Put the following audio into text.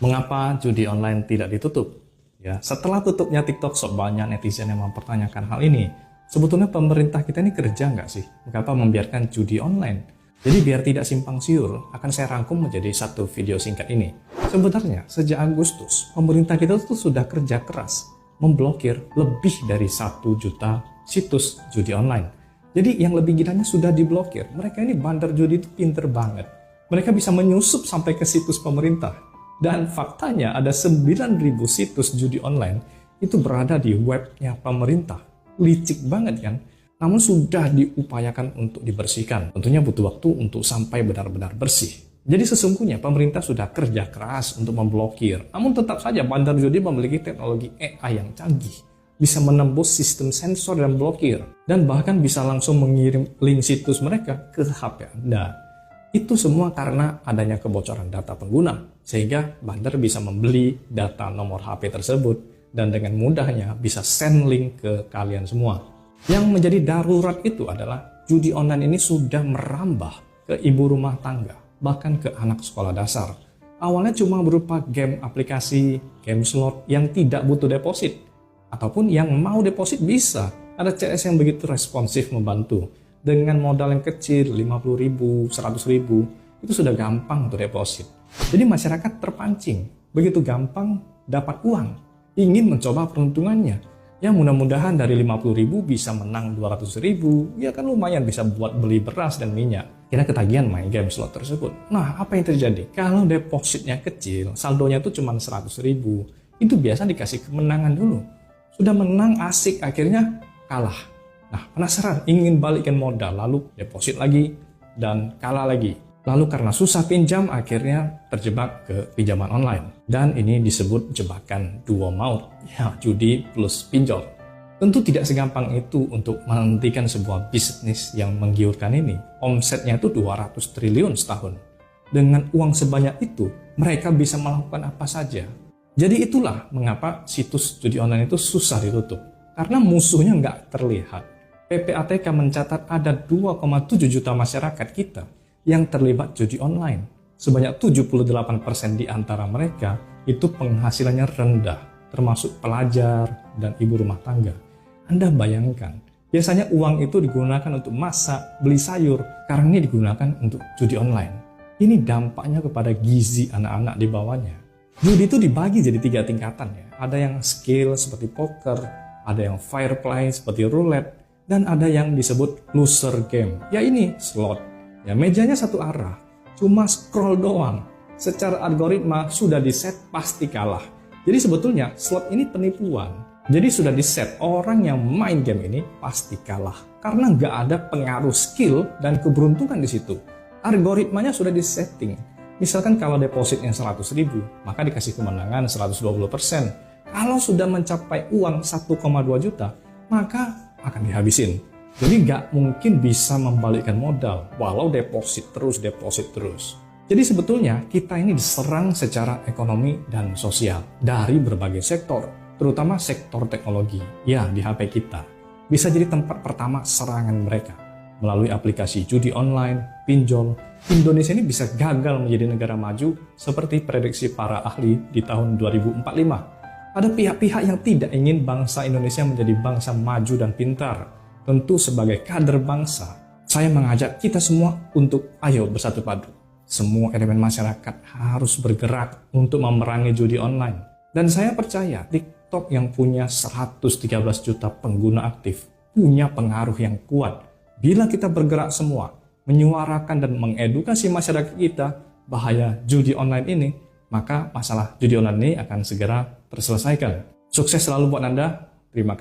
Mengapa judi online tidak ditutup? Ya, setelah tutupnya TikTok, banyak netizen yang mempertanyakan hal ini. Sebetulnya pemerintah kita ini kerja nggak sih? Mengapa membiarkan judi online? Jadi biar tidak simpang siur, akan saya rangkum menjadi satu video singkat ini. Sebenarnya, sejak Agustus, pemerintah kita tuh sudah kerja keras memblokir lebih dari 1 juta situs judi online. Jadi yang lebih gilanya sudah diblokir. Mereka ini bandar judi itu pinter banget. Mereka bisa menyusup sampai ke situs pemerintah. Dan faktanya ada 9.000 situs judi online itu berada di webnya pemerintah. Licik banget kan? Namun sudah diupayakan untuk dibersihkan. Tentunya butuh waktu untuk sampai benar-benar bersih. Jadi sesungguhnya pemerintah sudah kerja keras untuk memblokir. Namun tetap saja bandar judi memiliki teknologi AI yang canggih. Bisa menembus sistem sensor dan blokir. Dan bahkan bisa langsung mengirim link situs mereka ke HP Anda. Itu semua karena adanya kebocoran data pengguna, sehingga bandar bisa membeli data nomor HP tersebut dan dengan mudahnya bisa send link ke kalian semua. Yang menjadi darurat itu adalah judi online ini sudah merambah ke ibu rumah tangga, bahkan ke anak sekolah dasar. Awalnya cuma berupa game aplikasi, game slot yang tidak butuh deposit, ataupun yang mau deposit bisa. Ada CS yang begitu responsif membantu. Dengan modal yang kecil, 50.000, 100.000, itu sudah gampang untuk deposit. Jadi masyarakat terpancing, begitu gampang dapat uang, ingin mencoba peruntungannya. Ya mudah-mudahan dari 50.000 bisa menang 200.000, ya kan lumayan bisa buat beli beras dan minyak. Kira ketagihan main game slot tersebut. Nah, apa yang terjadi? Kalau depositnya kecil, saldonya itu cuma 100.000, itu biasa dikasih kemenangan dulu. Sudah menang asik, akhirnya kalah. Nah, penasaran, ingin balikin modal, lalu deposit lagi, dan kalah lagi. Lalu karena susah pinjam, akhirnya terjebak ke pinjaman online. Dan ini disebut jebakan dua maut, ya judi plus pinjol. Tentu tidak segampang itu untuk menghentikan sebuah bisnis yang menggiurkan ini. Omsetnya itu 200 triliun setahun. Dengan uang sebanyak itu, mereka bisa melakukan apa saja. Jadi itulah mengapa situs judi online itu susah ditutup. Karena musuhnya nggak terlihat. PPATK mencatat ada 2,7 juta masyarakat kita yang terlibat judi online. Sebanyak 78% di antara mereka itu penghasilannya rendah, termasuk pelajar dan ibu rumah tangga. Anda bayangkan, biasanya uang itu digunakan untuk masak, beli sayur, sekarang ini digunakan untuk judi online. Ini dampaknya kepada gizi anak-anak di bawahnya. Judi itu dibagi jadi 3 tingkatan ya. Ada yang skill seperti poker, ada yang fair play seperti roulette, dan ada yang disebut loser game. Ya ini slot. Ya mejanya satu arah. Cuma scroll doang. Secara algoritma sudah diset pasti kalah. Jadi sebetulnya slot ini penipuan. Jadi sudah diset orang yang main game ini pasti kalah. Karena nggak ada pengaruh skill dan keberuntungan di situ. Algoritmanya sudah disetting. Misalkan kalau depositnya 100.000, maka dikasih kemenangan 120%. Kalau sudah mencapai uang 1,2 juta, maka akan dihabisin. Jadi nggak mungkin bisa membalikkan modal walau deposit terus. Jadi sebetulnya kita ini diserang secara ekonomi dan sosial dari berbagai sektor, terutama sektor teknologi. Ya, di HP kita bisa jadi tempat pertama serangan mereka. Melalui aplikasi judi online, pinjol, Indonesia ini bisa gagal menjadi negara maju seperti prediksi para ahli di tahun 2045. Ada pihak-pihak yang tidak ingin bangsa Indonesia menjadi bangsa maju dan pintar. Tentu sebagai kader bangsa, saya mengajak kita semua untuk ayo bersatu padu. Semua elemen masyarakat harus bergerak untuk memerangi judi online. Dan saya percaya TikTok yang punya 113 juta pengguna aktif punya pengaruh yang kuat. Bila kita bergerak semua, menyuarakan dan mengedukasi masyarakat kita bahaya judi online ini, maka masalah judi online ini akan segera terselesaikan. Sukses selalu buat Anda. Terima kasih.